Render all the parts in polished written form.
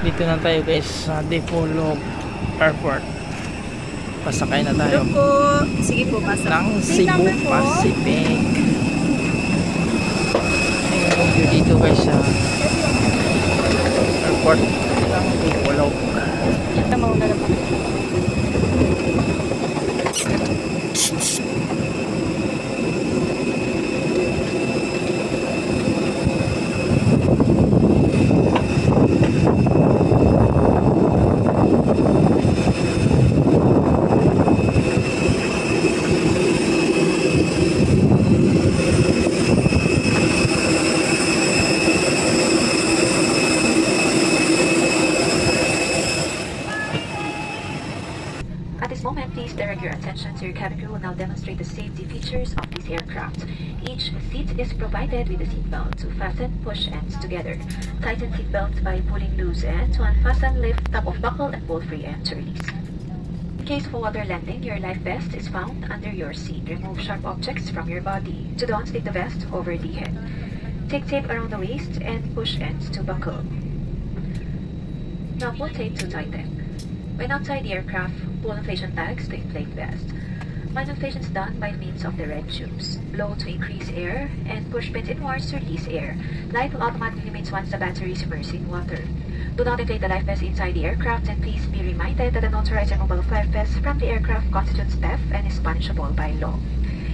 Dito na tayo guys sa Dipolog Airport. Pasakay na tayo. Hello po. Sige po, pasok. Ng Cebu Pacific. Ayun yung view dito guys sa airport ng Dipolog. Ito mauna na po. At this moment, please direct your attention to your cabin crew will now demonstrate the safety features of this aircraft. Each seat is provided with a seatbelt to fasten push ends together. Tighten seatbelt by pulling loose end to unfasten, lift top of buckle and pull free end to release. In case of a water landing, your life vest is found under your seat. Remove sharp objects from your body. To don't stick the vest over the head. Take tape around the waist and push ends to buckle. Now pull tape to tighten. When outside the aircraft, pull inflation tags to inflate vest. Manual inflation is done by means of the red tubes. Blow to increase air and push pins inwards to release air. Light will automatically emit once the battery is immersed in water. Do not inflate the life vest inside the aircraft, and please be reminded that unauthorized removal of life vest from the aircraft constitutes theft and is punishable by law.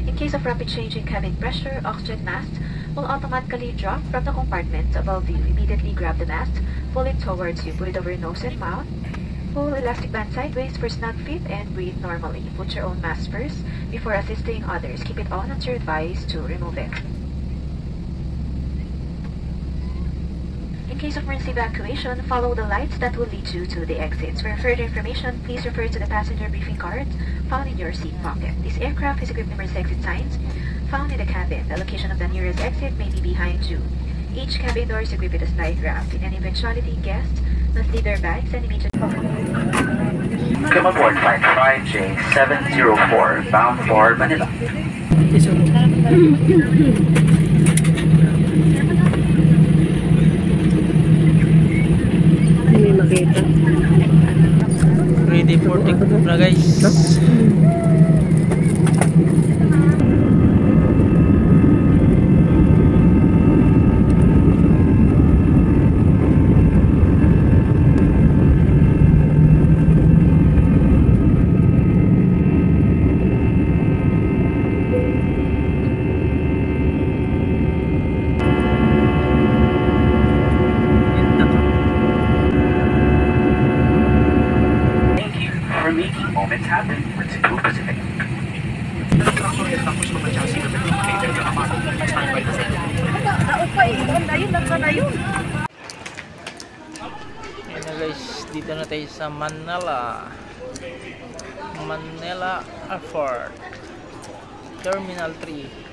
In case of rapid change in cabin pressure, oxygen mask will automatically drop from the compartment above you. Immediately grab the mask, pull it towards you, put it over your nose and mouth. Pull elastic band sideways for snug fit and breathe normally. Put your own mask first before assisting others. Keep it on until you're advised to remove it. In case of emergency evacuation, follow the lights that will lead you to the exits. For further information, please refer to the passenger briefing card found in your seat pocket. This aircraft is equipped with emergency exit signs found in the cabin. The location of the nearest exit may be behind you. Each cabin door is equipped with a slide ramp. In any eventuality, guests must leave their bags and immediately Come aboard flight 5J704 bound for Manila. May makita. Ready for take off na guys. Making moments happen with Cebu Pacific. Ayan na guys, dito na tayo sa Manila Airport Terminal 3.